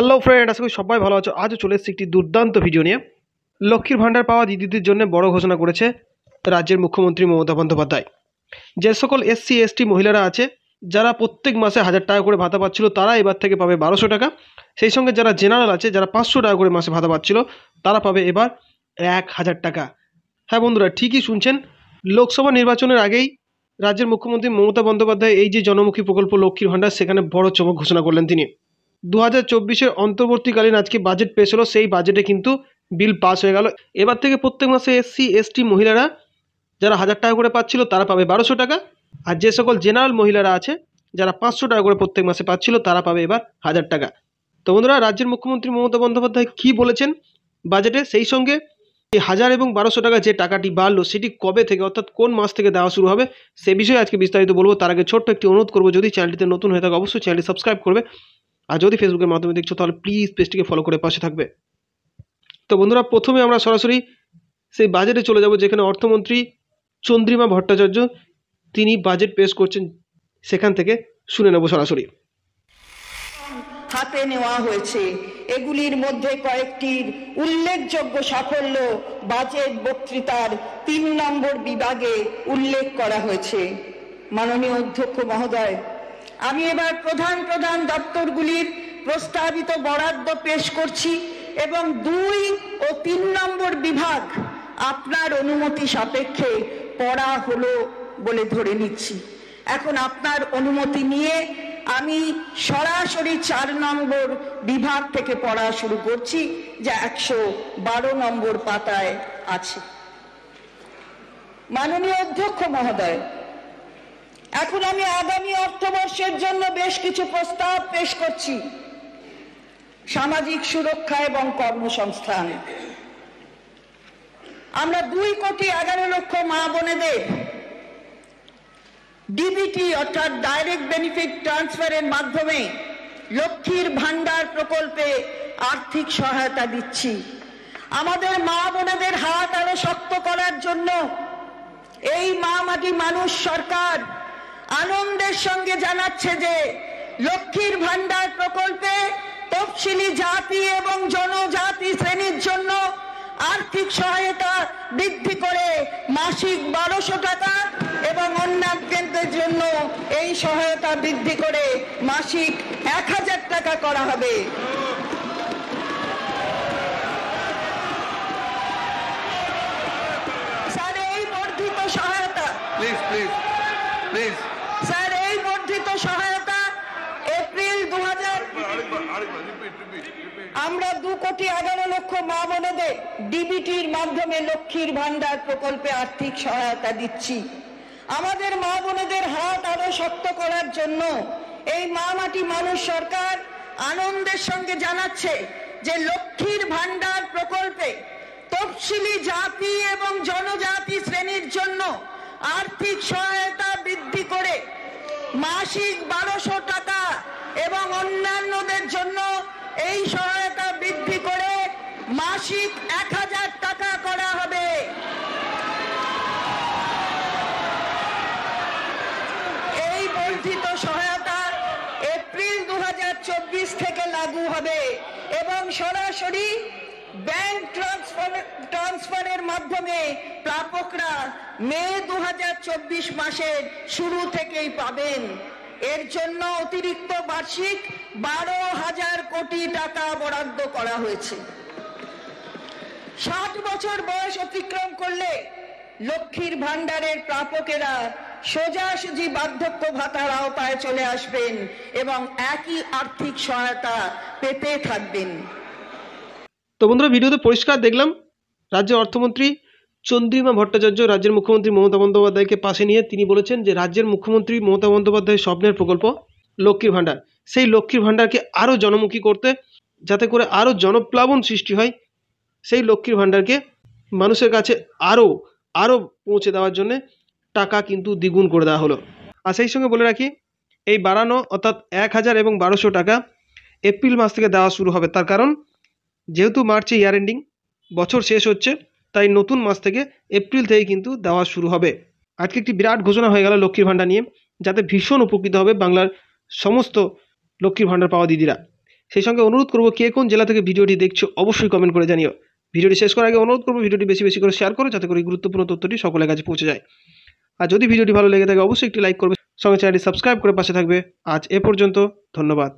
Hello friend, আশা করি সবাই ভালো আছো। আজও চলে এসেছি একটি দুর্দান্ত ভিডিও নিয়ে। লক্ষ্মীর ভাণ্ডার পাওয়া দিদিদের জন্য বড় ঘোষণা করেছে রাজ্যের মুখ্যমন্ত্রী মমতা বন্দ্যোপাধ্যায়। যে সকল এসসি এসটি মহিলারা আছে, যারা প্রত্যেক মাসে 1000 টাকা করে ভাতা পাচ্ছিল, তারা এবার থেকে পাবে 1200 টাকা। সেই সঙ্গে যারা জেনারেল আছে, যারা 500 টাকা করে মাসে ভাতা পাচ্ছিল, তারা পাবে এবার 1000 টাকা। হ্যাঁ বন্ধুরা, ঠিকই শুনছেন, লোকসভা নির্বাচনের আগেই রাজ্যের মুখ্যমন্ত্রী মমতা বন্দ্যোপাধ্যায় এই যে জনমুখী প্রকল্প লক্ষ্মীর ভাণ্ডার, সেখানে বড় চমক ঘোষণা করলেন তিনি। 2024-এর অন্তর্বর্তীকালীন আজকে বাজেট পেশ হলো। সেই বাজেটে কিন্তু বিল পাস হয়ে গেল। এবার থেকে প্রত্যেক মাসে এসসি এসটি মহিলারা যারা 1000 টাকা করে পাচ্ছিল, তারা পাবে 1200 টাকা। আর যে সকল জেনারেল মহিলারা আছে, যারা 500 টাকা করে প্রত্যেক মাসে পাচ্ছিল, তারা পাবে এবার 1000 টাকা। তো বন্ধুরা, রাজ্যের মুখ্যমন্ত্রী মমতা বন্দ্যোপাধ্যায় কী বলেছেন বাজেটে, সেই সঙ্গে এই 1000 এবং 1200 টাকা যে টাকাটি বাড়লো, সেটি কবে থেকে, অর্থাৎ কোন মাস থেকে দেওয়া শুরু হবে, সে বিষয়ে আজকে বিস্তারিত বলবো। তার আগে ছোট্ট একটি অনুরোধ করবো, যদি চ্যানেলটিতে নতুন হয়ে থাকে অবশ্যই চ্যানেলটি সাবস্ক্রাইব করবে। আর যদি ফেসবুকের মাধ্যমে দেখছো, তাহলে প্লিজ পেজটিকে ফলো করে পাশে থাকবে। তো বন্ধুরা, প্রথমে আমরা সরাসরি সেই বাজেটে চলে যাব, যেখানে অর্থমন্ত্রী চন্দ্রিমা ভট্টাচার্য তিনি বাজেট পেশ করছেন। সেখান থেকে শুনে নেব সরাসরি। হাতে নেওয়া হয়েছে, এগুলির মধ্যে কয়েকটির উল্লেখযোগ্য সাফল্য বাজেট বক্তৃতার 3 নম্বর বিভাগে উল্লেখ করা হয়েছে। মাননীয় অধ্যক্ষ মহোদয়, আমি এবার প্রধান প্রধান দপ্তরগুলির প্রস্তাবিত বরাদ্দ পেশ করছি এবং 2 ও 3 নম্বর বিভাগ আপনার অনুমতি সাপেক্ষে পড়া হলো বলে ধরে নিচ্ছি। এখন আপনার অনুমতি নিয়ে আমি সরাসরি 4 নম্বর বিভাগ থেকে পড়া শুরু করছি, যা 112 নম্বর পাতায় আছে। মাননীয় অধ্যক্ষ মহোদয়, এখন আমি আগামী অর্থবর্ষের জন্য বেশ কিছু প্রস্তাব পেশ করছি। সামাজিক সুরক্ষা এবং কর্মসংস্থান, আমরা 2,11,00,000 মা বোনেদের ডিবিটি অর্থাৎ ডাইরেক্ট বেনিফিট ট্রান্সফারের মাধ্যমে লক্ষ্মীর ভাণ্ডার প্রকল্পে আর্থিক সহায়তা দিচ্ছি। আমাদের মা বোনেদের হাত আরো শক্ত করার জন্য এই মা মাটি মানুষ সরকার আনন্দের সঙ্গে জানাচ্ছে যে লক্ষ্মীর ভাণ্ডার প্রকল্পে তফসিলি জাতি এবং জনজাতি শ্রেণীর জন্য আর্থিক সহায়তা বৃদ্ধি করে মাসিক 1200 টাকা এবং অন্যান্যদের জন্য এই সহায়তা বৃদ্ধি করে মাসিক 1000 টাকা করা হবে। স্যার, এই বর্ধিত সহায়তা স্যার এই বর্ধিত সহায়তা এপ্রিল 2000 আমরা 2,11,00,000 মা বোনেদের ডিবিটির মাধ্যমে লক্ষ্মীর ভাণ্ডার প্রকল্পে আর্থিক সহায়তা দিচ্ছি। আমাদের মা বোনেদের হাত আরো শক্ত করার জন্য এই মা মাটি মানুষ সরকার আনন্দের সঙ্গে জানাচ্ছে যে লক্ষ্মীর ভাণ্ডার প্রকল্পে তফসিলি জাতি এবং জনজাতি শ্রেণীর জন্য আর্থিক সহায়তা বৃদ্ধি করে মাসিক 1200 টাকা এবং অন্যান্যদের জন্য এই সহায়তা বৃদ্ধি করে মাসিক 1000 টাকা করা হবে। এই বর্ধিত সহায়তা এপ্রিল 2024 থেকে লাগু হবে এবং সরাসরি ব্যাংক ট্রান্সফারের মাধ্যমে প্রাপকরা মে 2024 মাসের শুরু থেকেই পাবেন। এর জন্য অতিরিক্ত বার্ষিক 12,000 কোটি টাকা বরাদ্দ করা হয়েছে। 60 বছর বয়স অতিক্রম করলে লক্ষ্মীর ভাণ্ডারের প্রাপকেরা সোজাসুজি বার্ধক্য ভাতার আওতায় চলে আসবেন এবং একই আর্থিক সহায়তা পেতে থাকবেন। তো বন্ধুরা, ভিডিওতে পরিষ্কার দেখলাম, রাজ্যের অর্থমন্ত্রী চন্দ্রিমা ভট্টাচার্য রাজ্যের মুখ্যমন্ত্রী মমতা বন্দ্যোপাধ্যায়কে পাশে নিয়ে তিনি বলেছেন যে রাজ্যের মুখ্যমন্ত্রী মমতা বন্দ্যোপাধ্যায়ের স্বপ্নের প্রকল্প লক্ষ্মীর ভাণ্ডার, সেই লক্ষ্মীর ভাণ্ডারকে আরও জনমুখী করতে, যাতে করে আরও জনপ্লাবন সৃষ্টি হয়, সেই লক্ষ্মীর ভাণ্ডারকে মানুষের কাছে আরও পৌঁছে দেওয়ার জন্যে টাকা কিন্তু দ্বিগুণ করে দেওয়া হলো। আর সেই সঙ্গে বলে রাখি, এই বাড়ানো অর্থাৎ 1000 এবং 1200 টাকা এপ্রিল মাস থেকে দেওয়া শুরু হবে। তার কারণ, যেহেতু মার্চে ইয়ার এন্ডিং, বছর শেষ হচ্ছে, তাই নতুন মাস থেকে এপ্রিল থেকে কিন্তু দেওয়া শুরু হবে। আজকে একটি বিরাট ঘোষণা হয়ে গেল লক্ষ্মীর ভাণ্ডার নিয়ে, যাতে ভীষণ উপকৃত হবে বাংলার সমস্ত লক্ষ্মীর ভাণ্ডার পাওয়া দিদিরা। সেই সঙ্গে অনুরোধ করবো কে কোন জেলা থেকে ভিডিওটি দেখছো অবশ্যই কমেন্ট করে জানিও। ভিডিওটি শেষ করার আগে অনুরোধ করবো ভিডিওটি বেশি বেশি করে শেয়ার করো, যাতে করে গুরুত্বপূর্ণ তথ্যটি সকলের কাছে পৌঁছে যায়। আর যদি ভিডিওটি ভালো লেগে থাকে অবশ্যই একটি লাইক করবে, সঙ্গে চ্যানেলটি সাবস্ক্রাইব করে পাশে থাকবে। আজ এ পর্যন্ত, ধন্যবাদ।